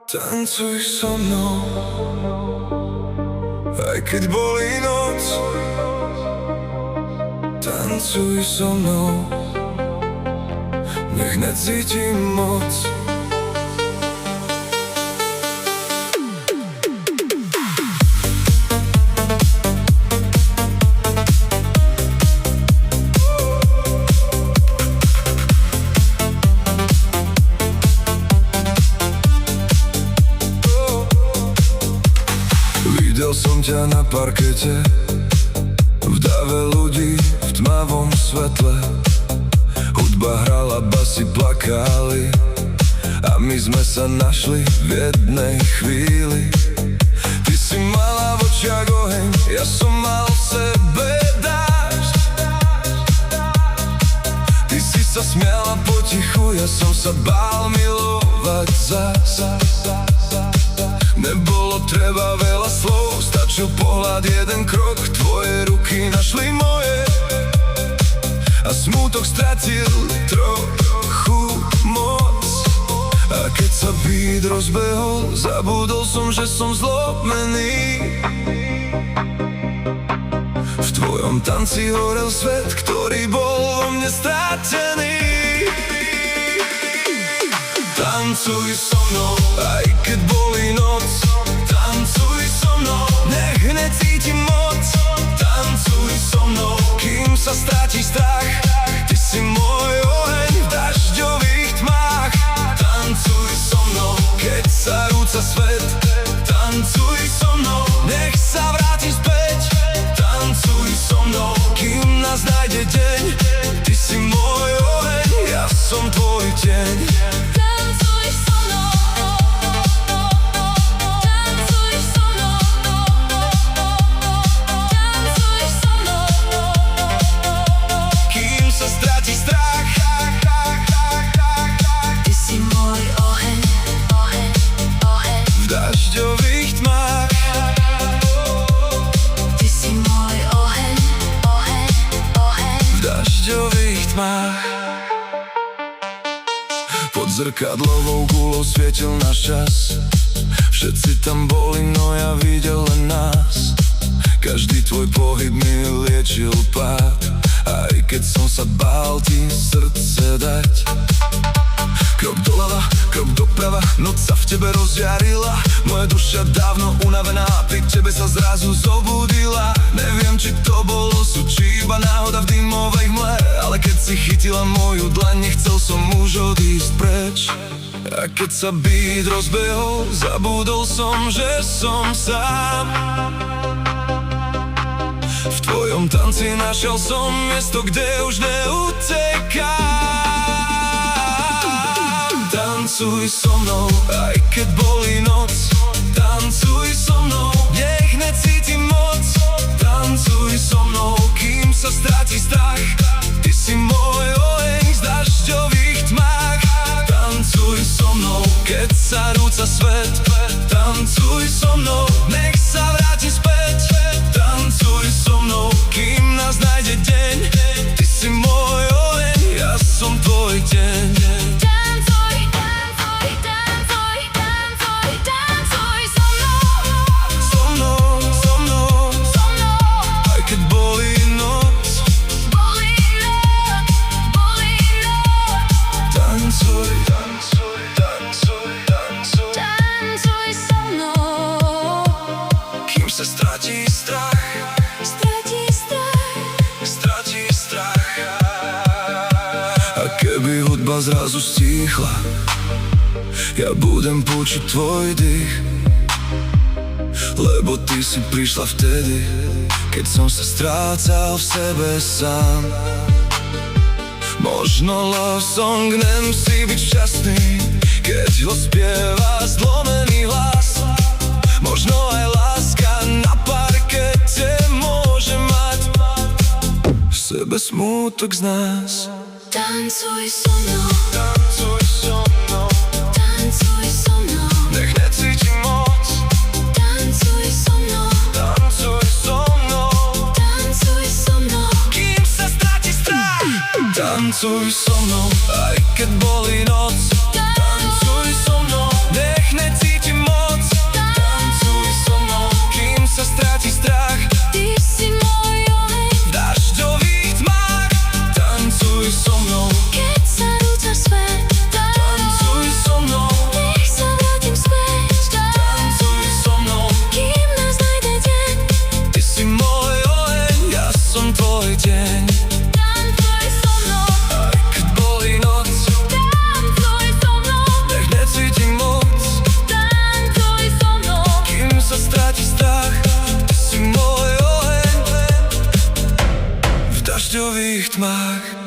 Tancuj so mnou, aj keď bolí noc. Tancuj so mnou, nech necítim moc. Videl som ťa na parkete, v dáve ľudí, v tmavom svetle. Hudba hrala, basy plakali a my sme sa našli v jednej chvíli. Ty si mala v očiach oheň, ja som mal v sebe dážď. Ty si sa smiala potichu, ja som sa bál milovať zas. Nebolo treba veľa slov, stačil pohľad, jeden krok. Tvoje ruky našli moje a smútok stratil trochu moc. A keď sa beat rozbehol, zabudol som, že som zlomený. V tvojom tanci horel svet, ktorý bol vo mne stratený. Tancuj so mnou, aj keď bolí noc. Tancuj so mnou, nech necítim moc. Tancuj so mnou, kým sa stráti strach. Ty si môj oheň v dažďových tmách. Tancuj so mnou, keď sa rúca svet. Tancuj so mnou, nech sa vrátim späť. Tancuj so mnou, kým nás nájde deň. Ty si môj oheň, ja som tvoj deň. Pod zrkadlovou gulou svietil náš čas. Všetci tam boli, no ja videl len nás. Každý tvoj pohyb mi liečil pád, aj keď som sa bál ti srdce dať. Krok doľava, krok doprava, noc sa v tebe rozžiarila. Moja duša dávno unavená, pri tebe sa zrazu zobudila. Neviem, či to bol osud, či iba náhoda v dymovej hmle. Ale keď si chytila moju dlaň, nechcel som už odísť preč. A keď sa beat rozbehol, zabudol som, že som sám. V tvojom tanci našiel som miesto, kde už neutekám. Tancuj so mnou, aj keď bolí noc. Tancuj so mnou, nech necítim moc. Tancuj so mnou, kým sa stráti strach. Ty si môj oheň v dažďových tmách. Tancuj so mnou, keď sa rúca svet. Tancuj so mnou, nech sa vrátim späť. Tancuj so mnou, kým nás nájde deň. Ty si môj oheň, ja som tvoj deň. Stratí strach, stratí strach. A keby hudba zrazu stíchla, ja budem počuť tvoj dých. Lebo ty si prišla vtedy, keď som sa strácal v sebe sám. Možno love song nemusí byť šťastný, keď ho spieva zlomený hlas. Možno aj láska na parkete môže mať v sebe smútok z nás. Tancuj so mnou, Tancuj so mnou, tancuj so mnou, nech necítim moc. tancuj so mnou, Tancuj so mnou, tancuj so mnou, kým sa stráti strach. Tancuj so mnou, aj keď bolí noc. Tancuj so mnou, nech necítim dažďových tmách.